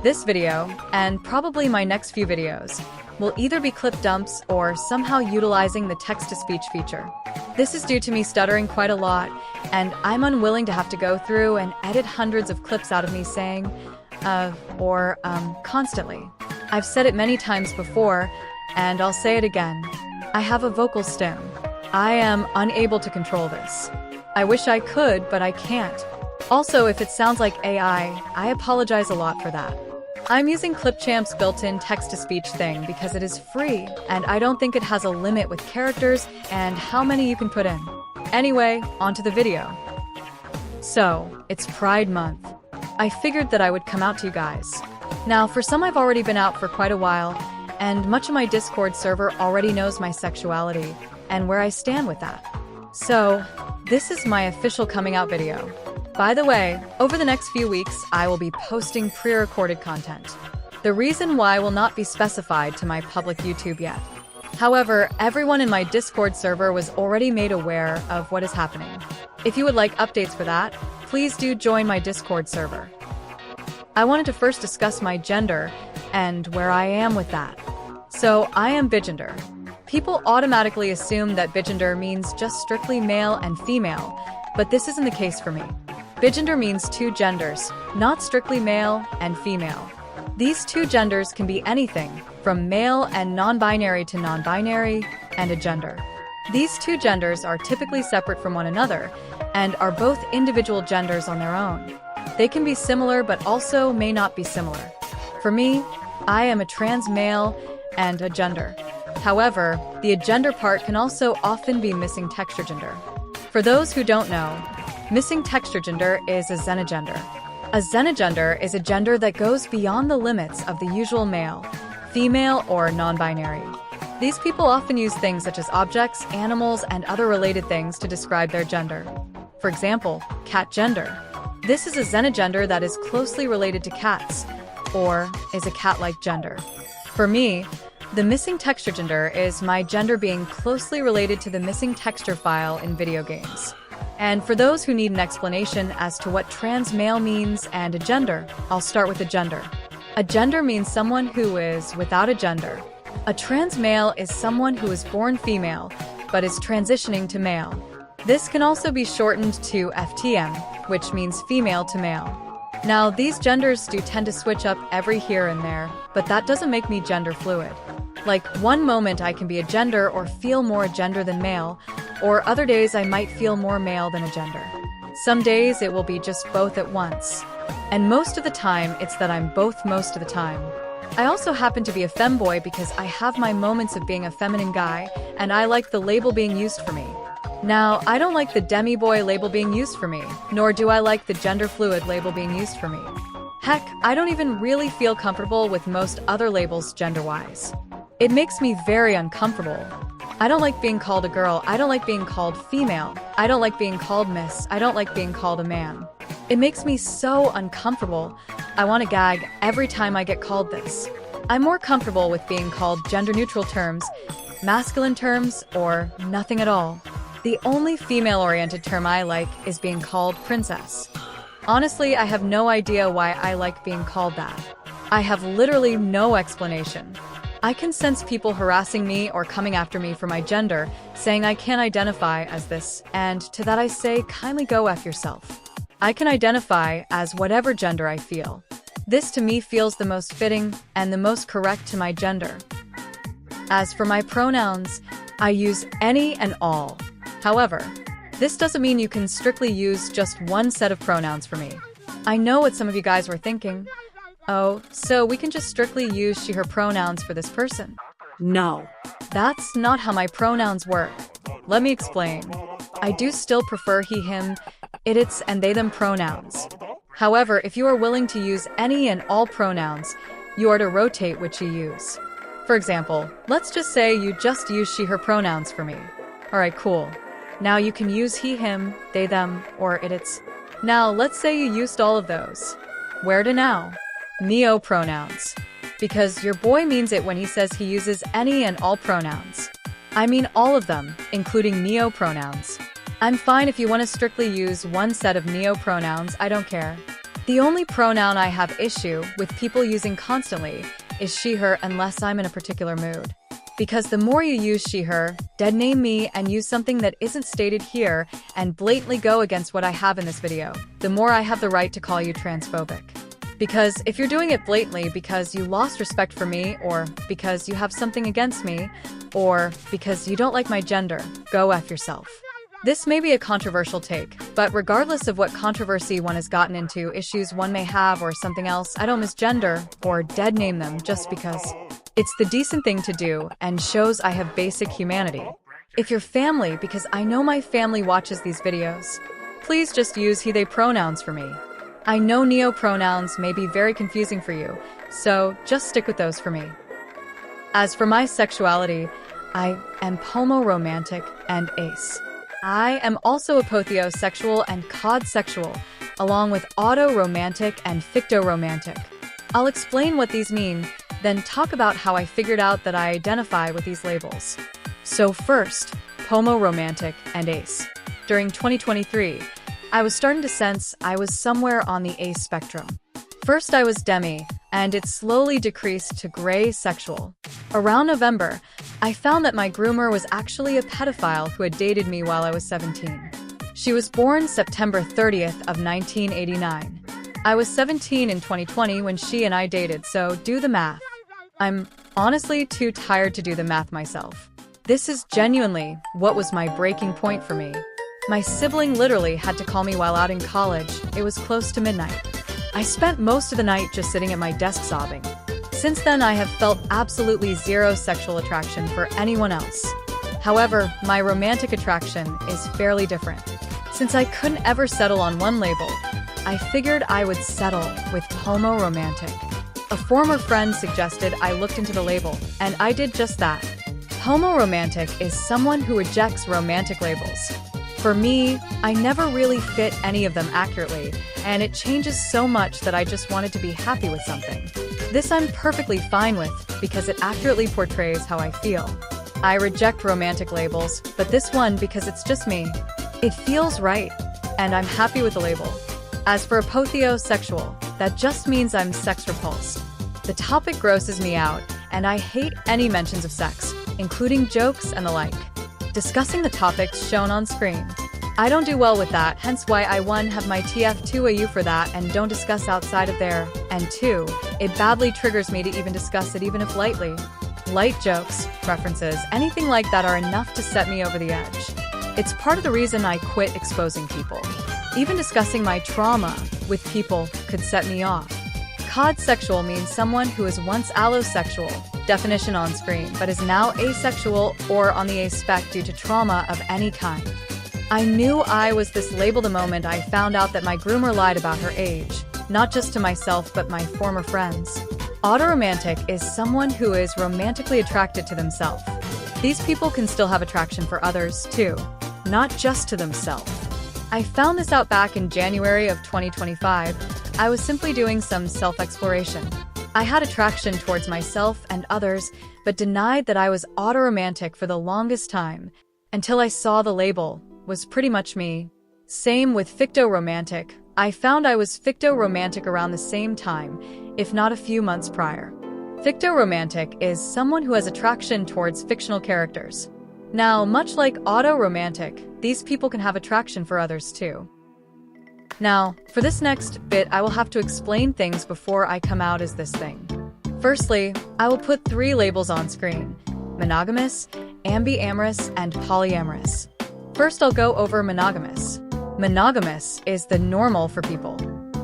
This video, and probably my next few videos, will either be clip dumps or somehow utilizing the text-to-speech feature. This is due to me stuttering quite a lot, and I'm unwilling to have to go through and edit hundreds of clips out of me saying, constantly. I've said it many times before, and I'll say it again. I have a vocal stim. I am unable to control this. I wish I could, but I can't. Also, if it sounds like AI, I apologize a lot for that. I'm using Clipchamp's built-in text-to-speech thing because it is free, and I don't think it has a limit with characters and how many you can put in. Anyway, onto the video. So, it's Pride Month. I figured that I would come out to you guys. Now, for some I've already been out for quite a while, and much of my Discord server already knows my sexuality and where I stand with that. So, this is my official coming out video. By the way, over the next few weeks, I will be posting pre-recorded content. The reason why will not be specified to my public YouTube yet. However, everyone in my Discord server was already made aware of what is happening. If you would like updates for that, please do join my Discord server. I wanted to first discuss my gender and where I am with that. So, I am bigender. People automatically assume that bigender means just strictly male and female, but this isn't the case for me. Bigender means two genders, not strictly male and female. These two genders can be anything, from male and non-binary to non-binary, and a gender. These two genders are typically separate from one another, and are both individual genders on their own. They can be similar but also may not be similar. For me, I am a trans male and a gender. However, the agender part can also often be missing texture gender. For those who don't know, missing texture gender is a xenogender. A xenogender is a gender that goes beyond the limits of the usual male, female, or non-binary. These people often use things such as objects, animals, and other related things to describe their gender. For example, cat gender. This is a xenogender that is closely related to cats, or is a cat-like gender. For me, the missing texture gender is my gender being closely related to the missing texture file in video games. And for those who need an explanation as to what trans male means and a gender, I'll start with a gender. A gender means someone who is without a gender. A trans male is someone who is born female, but is transitioning to male. This can also be shortened to FTM, which means female to male. Now, these genders do tend to switch up every here and there, but that doesn't make me gender fluid. Like, one moment I can be a gender or feel more a gender than male, or other days I might feel more male than a gender. Some days it will be just both at once. And most of the time, it's that I'm both most of the time. I also happen to be a femboy because I have my moments of being a feminine guy, and I like the label being used for me. Now, I don't like the demi-boy label being used for me, nor do I like the gender fluid label being used for me. Heck, I don't even really feel comfortable with most other labels gender-wise. It makes me very uncomfortable. I don't like being called a girl, I don't like being called female, I don't like being called miss, I don't like being called a man. It makes me so uncomfortable, I want to gag every time I get called this. I'm more comfortable with being called gender-neutral terms, masculine terms, or nothing at all. The only female-oriented term I like is being called princess. Honestly, I have no idea why I like being called that. I have literally no explanation. I can sense people harassing me or coming after me for my gender, saying I can't identify as this, and to that I say, kindly go F yourself. I can identify as whatever gender I feel. This to me feels the most fitting and the most correct to my gender. As for my pronouns, I use any and all. However, this doesn't mean you can strictly use just one set of pronouns for me. I know what some of you guys were thinking. Oh, so we can just strictly use she, her pronouns for this person? No. That's not how my pronouns work. Let me explain. I do still prefer he, him, it, its, and they, them pronouns. However, if you are willing to use any and all pronouns, you are to rotate which you use. For example, let's just say you just use she, her pronouns for me. Alright, cool. Now you can use he, him, they, them, or it, its. Now, let's say you used all of those. Where to now? Neo pronouns. Because your boy means it when he says he uses any and all pronouns. I mean all of them, including neo pronouns. I'm fine if you want to strictly use one set of neo pronouns, I don't care. The only pronoun I have issue with people using constantly is she, her, unless I'm in a particular mood. Because the more you use she, her, dead name me, and use something that isn't stated here, and blatantly go against what I have in this video, the more I have the right to call you transphobic. Because if you're doing it blatantly because you lost respect for me, or because you have something against me, or because you don't like my gender, go F yourself. This may be a controversial take, but regardless of what controversy one has gotten into, issues one may have, or something else, I don't misgender or dead name them just because. It's the decent thing to do and shows I have basic humanity. If you're family, because I know my family watches these videos, please just use he, they pronouns for me. I know neo pronouns may be very confusing for you, so just stick with those for me. As for my sexuality, I am homoromantic and ace. I am also apotheosexual and codsexual, along with autoromantic and fictoromantic. I'll explain what these mean, then talk about how I figured out that I identify with these labels. So first, homoromantic and ace. During 2023, I was starting to sense I was somewhere on the ace spectrum. First I was demi, and it slowly decreased to gray sexual. Around November, I found that my groomer was actually a pedophile who had dated me while I was 17. She was born September 30th of 1989. I was 17 in 2020 when she and I dated, so do the math. I'm honestly too tired to do the math myself. This is genuinely what was my breaking point for me. My sibling literally had to call me while out in college. It was close to midnight. I spent most of the night just sitting at my desk sobbing. Since then, I have felt absolutely zero sexual attraction for anyone else. However, my romantic attraction is fairly different. Since I couldn't ever settle on one label, I figured I would settle with homoromantic. A former friend suggested I looked into the label, and I did just that. Homoromantic is someone who rejects romantic labels. For me, I never really fit any of them accurately, and it changes so much that I just wanted to be happy with something. This I'm perfectly fine with, because it accurately portrays how I feel. I reject romantic labels, but this one because it's just me. It feels right, and I'm happy with the label. As for apotheosexual, that just means I'm sex repulsed. The topic grosses me out, and I hate any mentions of sex, including jokes and the like. Discussing the topics shown on screen. I don't do well with that, hence why I 1 have my TF2AU for that and don't discuss outside of there, and 2, it badly triggers me to even discuss it even if lightly. Light jokes, references, anything like that are enough to set me over the edge. It's part of the reason I quit exposing people. Even discussing my trauma with people could set me off. Codsexual means someone who is once allosexual, definition on screen, but is now asexual or on the ace spec due to trauma of any kind. I knew I was this label the moment I found out that my groomer lied about her age, not just to myself but my former friends. Autoromantic is someone who is romantically attracted to themselves. These people can still have attraction for others too, not just to themselves. I found this out back in January of 2025. I was simply doing some self-exploration. I had attraction towards myself and others, but denied that I was autoromantic for the longest time, until I saw the label was pretty much me. Same with fictoromantic. I found I was fictoromantic around the same time, if not a few months prior. Fictoromantic is someone who has attraction towards fictional characters. Now, much like autoromantic, these people can have attraction for others too. Now, for this next bit, I will have to explain things before I come out as this thing. Firstly, I will put 3 labels on screen: monogamous, ambiamorous, and polyamorous. First, I'll go over monogamous. Monogamous is the normal for people.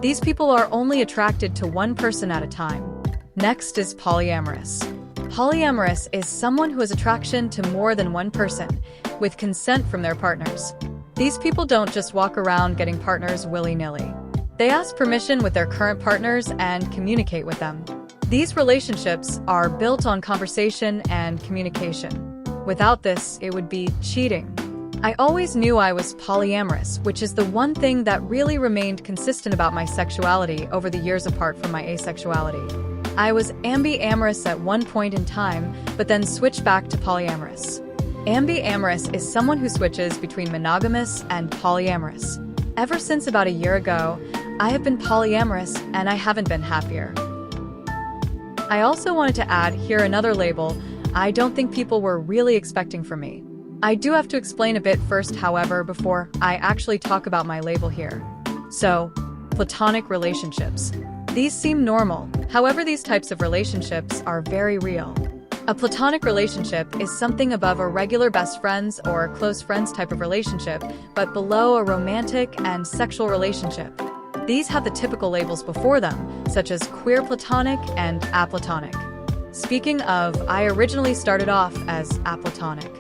These people are only attracted to one person at a time. Next is polyamorous. Polyamorous is someone who has attraction to more than one person, with consent from their partners. These people don't just walk around getting partners willy-nilly. They ask permission with their current partners and communicate with them. These relationships are built on conversation and communication. Without this, it would be cheating. I always knew I was polyamorous, which is the one thing that really remained consistent about my sexuality over the years apart from my asexuality. I was ambiamorous at one point in time, but then switched back to polyamorous. Ambiamorous is someone who switches between monogamous and polyamorous. Ever since about a year ago, I have been polyamorous and I haven't been happier. I also wanted to add here another label I don't think people were really expecting from me. I do have to explain a bit first, however, before I actually talk about my label here. So, platonic relationships. These seem normal, however these types of relationships are very real. A platonic relationship is something above a regular best friends or close friends type of relationship, but below a romantic and sexual relationship. These have the typical labels before them, such as queer platonic and aplatonic. Speaking of, I originally started off as aplatonic.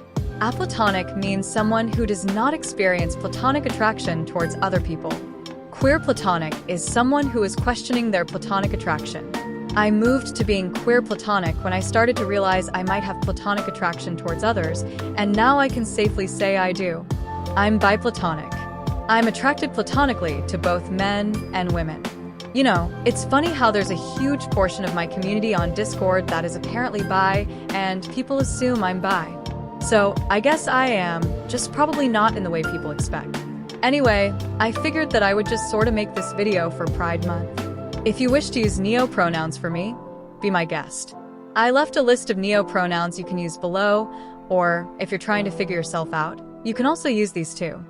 Aplatonic means someone who does not experience platonic attraction towards other people. Queer platonic is someone who is questioning their platonic attraction. I moved to being queer platonic when I started to realize I might have platonic attraction towards others, and now I can safely say I do. I'm biplatonic. I'm attracted platonically to both men and women. You know, it's funny how there's a huge portion of my community on Discord that is apparently bi, and people assume I'm bi. So, I guess I am, just probably not in the way people expect. Anyway, I figured that I would just sort of make this video for Pride Month. If you wish to use neo-pronouns for me, be my guest. I left a list of neo-pronouns you can use below, or if you're trying to figure yourself out, you can also use these too.